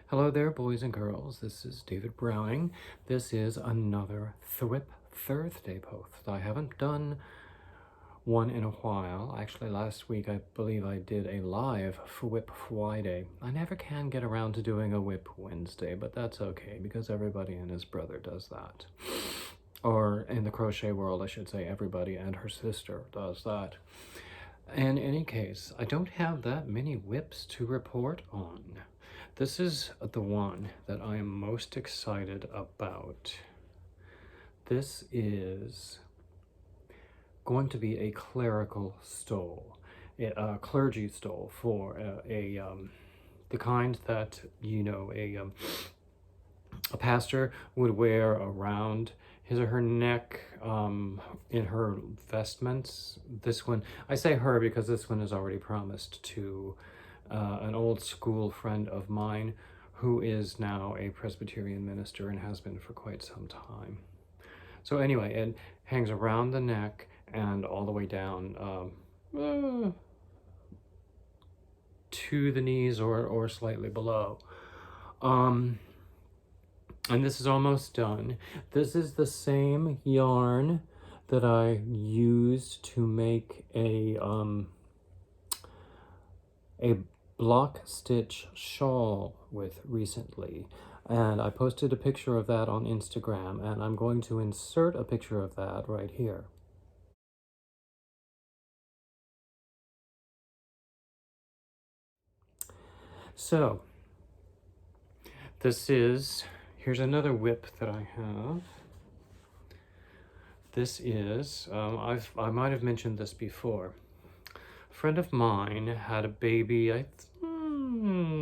Hello there, boys and girls. This is David Browning. This is another THWIP Thursday post. I haven't done one in a while. Actually, last week I believe I did a live THWIP Friday. I never can get around to doing a WIP Wednesday, but that's okay because everybody and his brother does that. Or in the crochet world, I should say, everybody and her sister does that. In any case, I don't have that many WIPs to report on. This is the one that I am most excited about. This is going to be a clerical stole, a clergy stole for the kind that, you know, a pastor would wear around his or her neck in her vestments. This one, I say her because this one is already promised to an old school friend of mine who is now a Presbyterian minister and has been for quite some time. So anyway, it hangs around the neck and all the way down to the knees or slightly below. And this is almost done. This is the same yarn that I used to make a block stitch shawl with recently, and I posted a picture of that on Instagram, and I'm going to insert a picture of that right here. So here's another WIP that I have. This is I might have mentioned this before. A friend of mine had a baby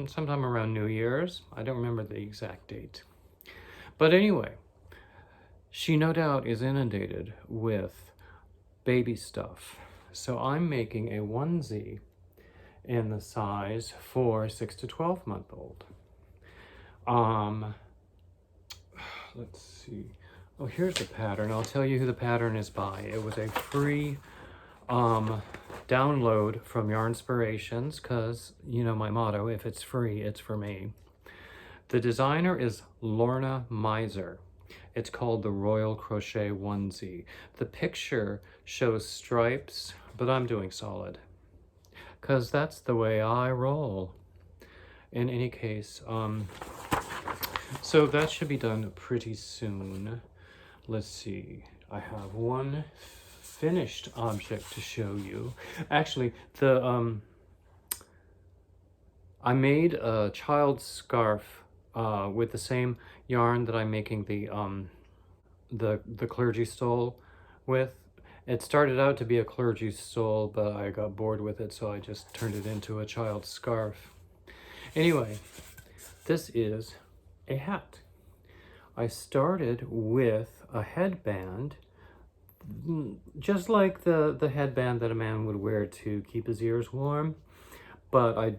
sometime around New Year's. I don't remember the exact date. But anyway, she no doubt is inundated with baby stuff. So I'm making a onesie in the size for 6 to 12 month old. Let's see. Oh, here's the pattern. I'll tell you who the pattern is by. It was a free download from Yarnspirations, because you know my motto, if it's free, it's for me. The designer is Lorna Miser. It's called the Royal Crochet Onesie. The picture shows stripes, but I'm doing solid, because that's the way I roll. In any case, so that should be done pretty soon. Let's see. I have one finished object to show you. Actually, I made a child's scarf with the same yarn that I'm making the clergy stole with. It started out to be a clergy stole, but I got bored with it, so I just turned it into a child's scarf. Anyway, this is a hat. I started with a headband, just like the headband that a man would wear to keep his ears warm, but I,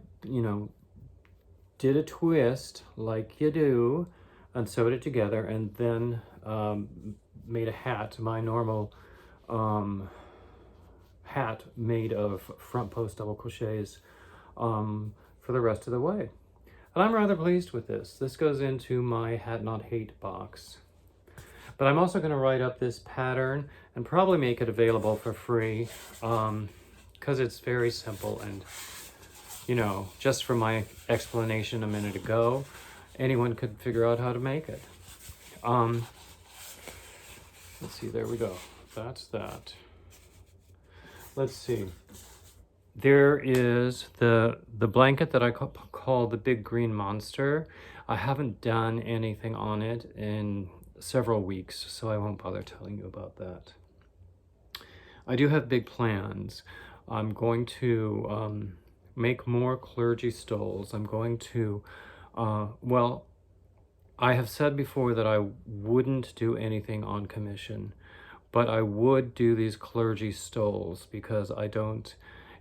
did a twist like you do and sewed it together, and then made a hat, my normal hat made of front post double crochets for the rest of the way. And I'm rather pleased with this. This goes into my Hat Not Hate box. But I'm also going to write up this pattern and probably make it available for free, because it's very simple, and just from my explanation a minute ago, anyone could figure out how to make it. Let's see, there we go. That's that. Let's see. There is the blanket that I call the Big Green Monster. I haven't done anything on it in several weeks, so I won't bother telling you about that. I do have big plans. I'm going to make more clergy stoles. I'm going to, well, I have said before that I wouldn't do anything on commission, but I would do these clergy stoles because I don't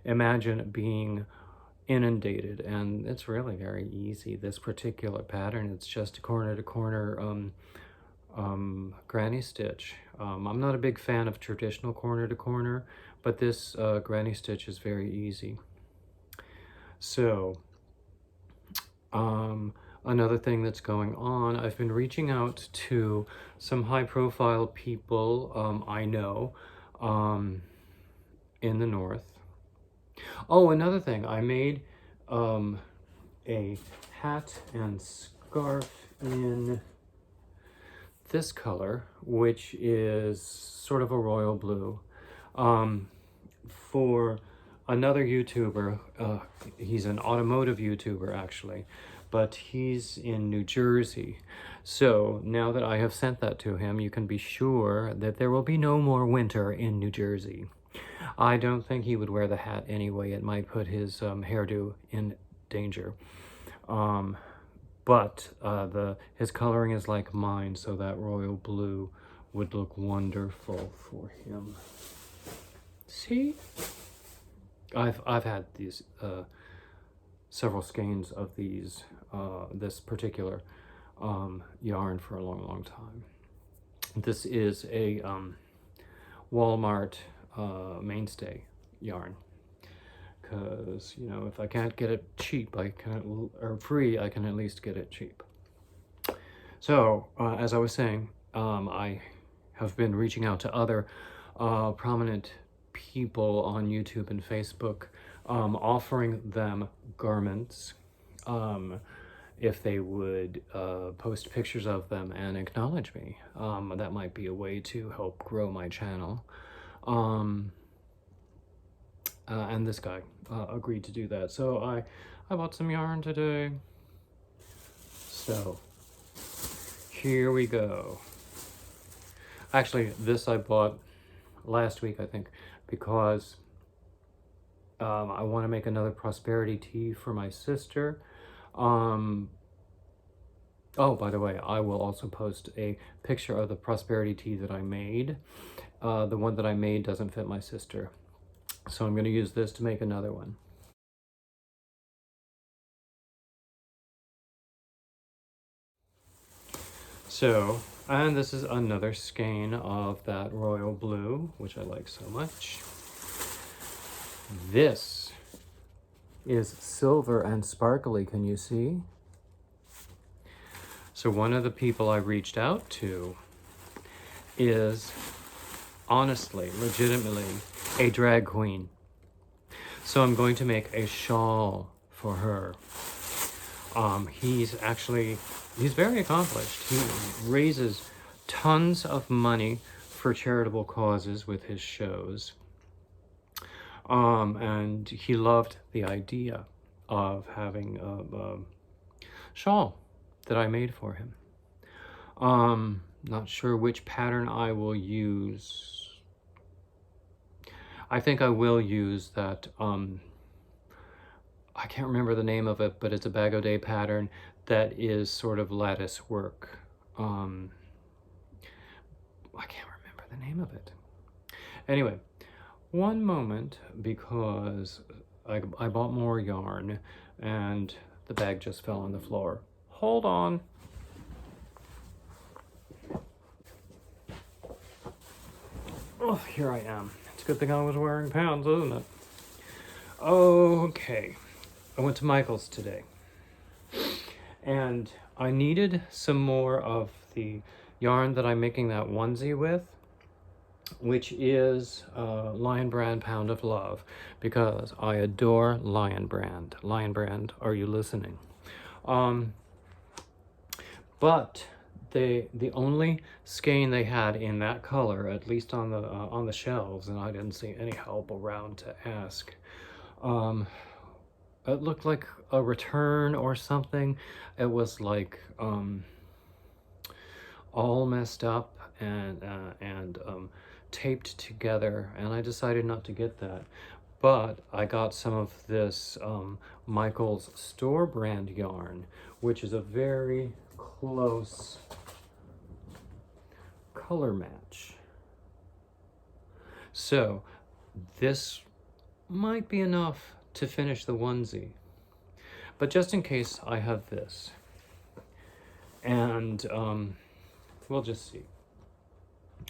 imagine being inundated, and it's really very easy. This particular pattern, it's just corner to corner granny stitch. I'm not a big fan of traditional corner to corner, but this granny stitch is very easy. So another thing that's going on. I've been reaching out to some high-profile people I know in the north. Oh, another thing, I made a hat and scarf in this color, which is sort of a royal blue, for another YouTuber. He's an automotive YouTuber, actually, but he's in New Jersey. So now that I have sent that to him, you can be sure that there will be no more winter in New Jersey. I don't think he would wear the hat anyway. It might put his hairdo in danger. But his coloring is like mine, so that royal blue would look wonderful for him. See? I've had these several skeins of these this particular yarn for a long time. This is a Walmart mainstay yarn, because you know, if I can't get it cheap, or free, I can at least get it cheap. So as I was saying, I have been reaching out to other prominent people on YouTube and Facebook, offering them garments if they would post pictures of them and acknowledge me. That might be a way to help grow my channel. And this guy agreed to do that. So I bought some yarn today. So here we go. Actually, this I bought last week, I think, because I want to make another prosperity tee for my sister. Oh, by the way, I will also post a picture of the prosperity tee that I made. The one that I made doesn't fit my sister, so I'm going to use this to make another one. So, and this is another skein of that royal blue, which I like so much. This is silver and sparkly, can you see? So one of the people I reached out to is honestly, legitimately, a drag queen. So I'm going to make a shawl for her. He's very accomplished. He raises tons of money for charitable causes with his shows. And he loved the idea of having a shawl that I made for him. Not sure which pattern I will use. I think I will use that, I can't remember the name of it, but it's a Bag-O-Day pattern that is sort of lattice work. I can't remember the name of it. Anyway, one moment, because I bought more yarn and the bag just fell on the floor. Hold on. Oh, here I am. It's a good thing I was wearing pants, isn't it? Okay, I went to Michael's today, and I needed some more of the yarn that I'm making that onesie with, which is Lion Brand Pound of Love, because I adore Lion Brand. Lion Brand, are you listening? But the only skein they had in that color, at least on the shelves, and I didn't see any help around to ask. It looked like a return or something. It was like all messed up and taped together, and I decided not to get that. But I got some of this Michael's store brand yarn, which is a very close color match. So this might be enough to finish the onesie, but just in case, I have this, and we'll just see.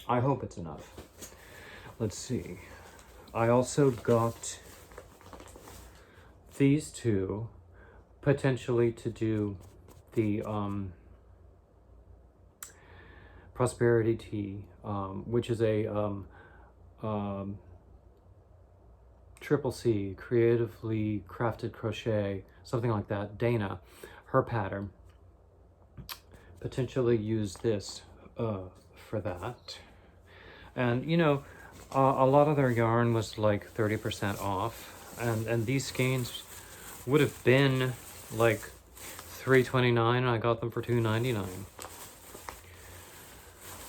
I hope it's enough. Let's see. I also got these two, potentially to do the Prosperity Tea, which is a triple C, creatively crafted crochet, something like that. Dana, her pattern. Potentially use this for that. And you know, a lot of their yarn was like 30% off, and these skeins would have been like $3.29, and I got them for $2.99.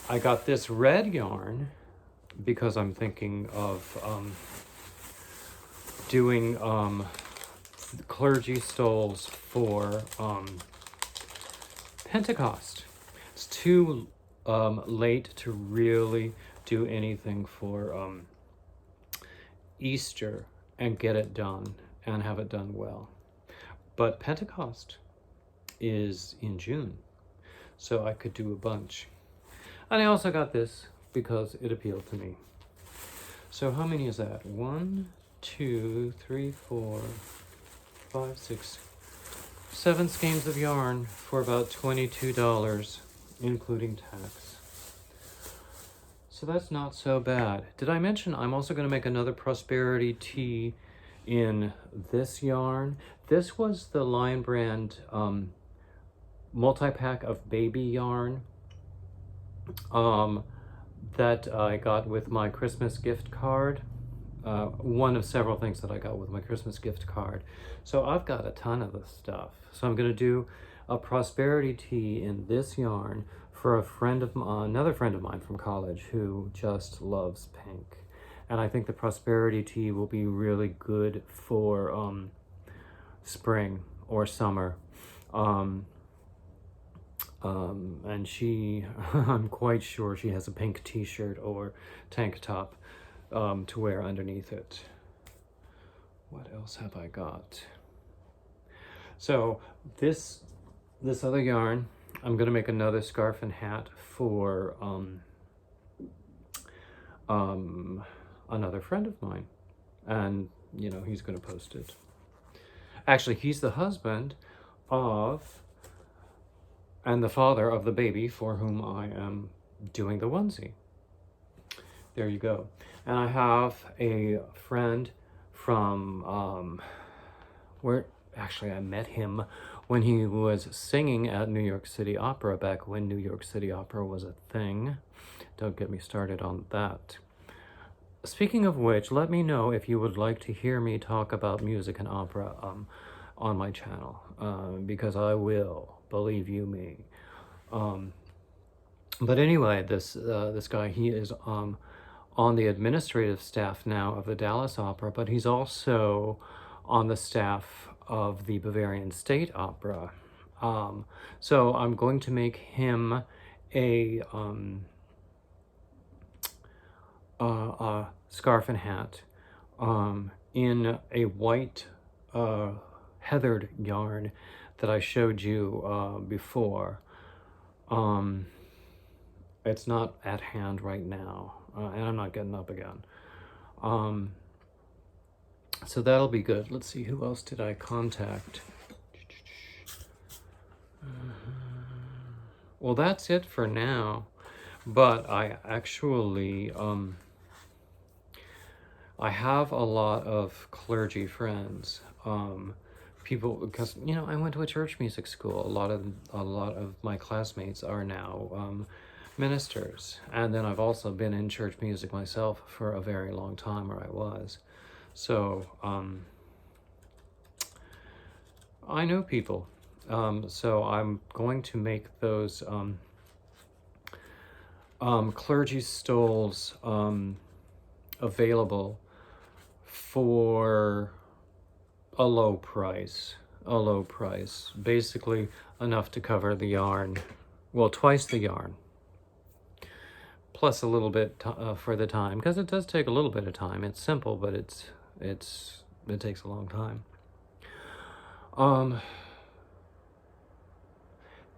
I got this red yarn because I'm thinking of doing clergy stoles for Pentecost. It's too late to really do anything for Easter and get it done and have it done well. But Pentecost is in June, so I could do a bunch. And I also got this because it appealed to me. So how many is that? 1, 2, 3, 4, 5, 6, 7 skeins of yarn for about $22, including tax. So that's not so bad. Did I mention I'm also going to make another Prosperity Tea in this yarn? This was the Lion Brand multi-pack of baby yarn that I got with my Christmas gift card. One of several things that I got with my Christmas gift card. So I've got a ton of this stuff. So I'm going to do a Prosperity Tea in this yarn for a friend of another friend of mine from college who just loves pink. And I think the Prosperity Tea will be really good for spring or summer. And she, I'm quite sure she has a pink t-shirt or tank top to wear underneath it. What else have I got? So this other yarn, I'm gonna make another scarf and hat for another friend of mine, and you know, he's gonna post it. Actually, he's the husband of and the father of the baby for whom I am doing the onesie. There you go. And I have a friend from where actually I met him when he was singing at New York City Opera, back when New York City Opera was a thing. Don't get me started on that. Speaking of which, let me know if you would like to hear me talk about music and opera on my channel, because I will, believe you me. But anyway, this guy, he is on the administrative staff now of the Dallas Opera, but he's also on the staff of the Bavarian State Opera. So I'm going to make him a scarf and hat in a white heathered yarn that I showed you before. It's not at hand right now, and I'm not getting up again. So that'll be good. Let's see, who else did I contact? Well, that's it for now, but I actually, I have a lot of clergy friends, people, because, you know, I went to a church music school. A lot of my classmates are now ministers, and then I've also been in church music myself for a very long time, or I was. So I know people. So I'm going to make those clergy stoles available for a low price, basically enough to cover the yarn, well, twice the yarn, plus a little bit for the time, because it does take a little bit of time. It's simple, but it takes a long time.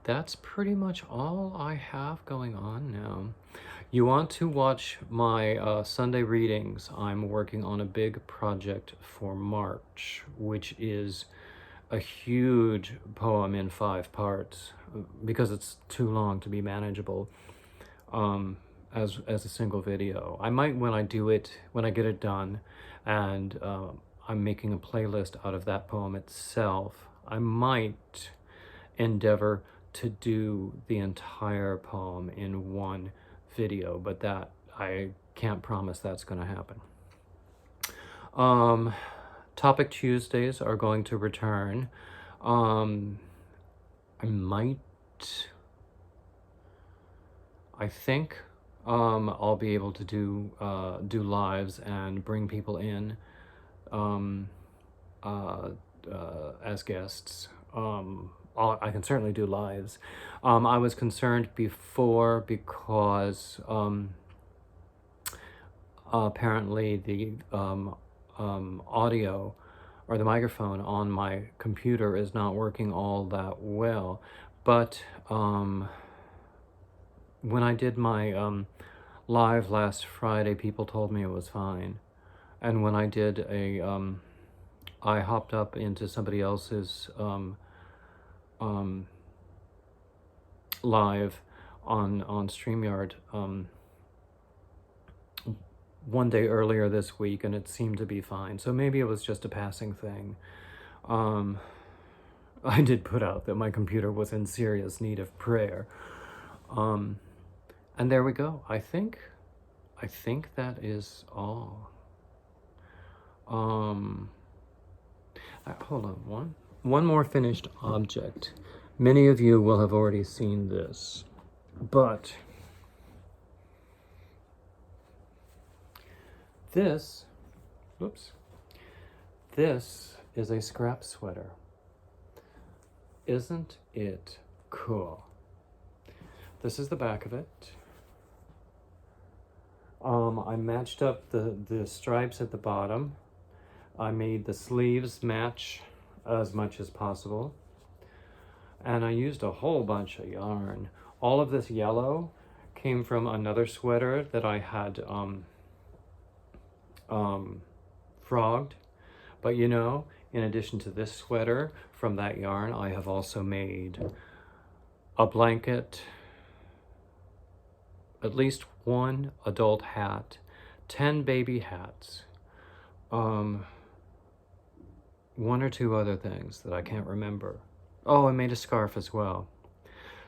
That's pretty much all I have going on now. You want to watch my Sunday readings. I'm working on a big project for March, which is a huge poem in 5 parts because it's too long to be manageable as a single video. I might, when I get it done, and I'm making a playlist out of that poem itself, I might endeavor to do the entire poem in one video, but that I can't promise that's going to happen. Topic Tuesdays are going to return. I think I'll be able to do lives and bring people in as guests. I can certainly do lives. I was concerned before because apparently the audio or the microphone on my computer is not working all that well. But when I did my live last Friday, people told me it was fine. And when I did I hopped up into somebody else's live on StreamYard one day earlier this week, and it seemed to be fine. So maybe it was just a passing thing. I did put out that my computer was in serious need of prayer. And there we go. I think that is all. Hold on, one more finished object. Many of you will have already seen this, but this is a scrap sweater. Isn't it cool? This is the back of it. I matched up the stripes at the bottom. I made the sleeves match as much as possible. And I used a whole bunch of yarn. All of this yellow came from another sweater that I had frogged. But you know, in addition to this sweater from that yarn, I have also made a blanket, at least 1 adult hat, 10 baby hats, 1 or 2 other things that I can't remember. Oh, I made a scarf as well.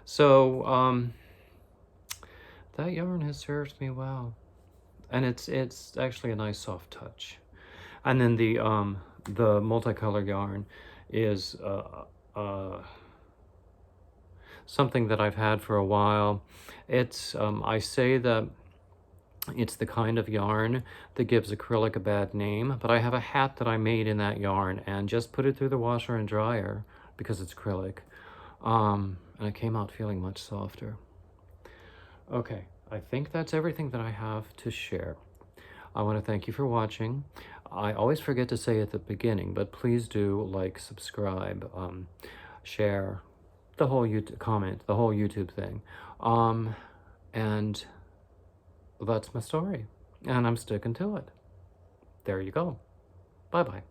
So that yarn has served me well, and it's actually a nice soft touch. And then the multicolored yarn is something that I've had for a while. It's I say that it's the kind of yarn that gives acrylic a bad name, but I have a hat that I made in that yarn and just put it through the washer and dryer because it's acrylic, and it came out feeling much softer. Okay, I think that's everything that I have to share. I want to thank you for watching. I always forget to say at the beginning, but please do like, subscribe, share, the whole comment, the whole YouTube thing. And that's my story, and I'm sticking to it. There you go. Bye-bye.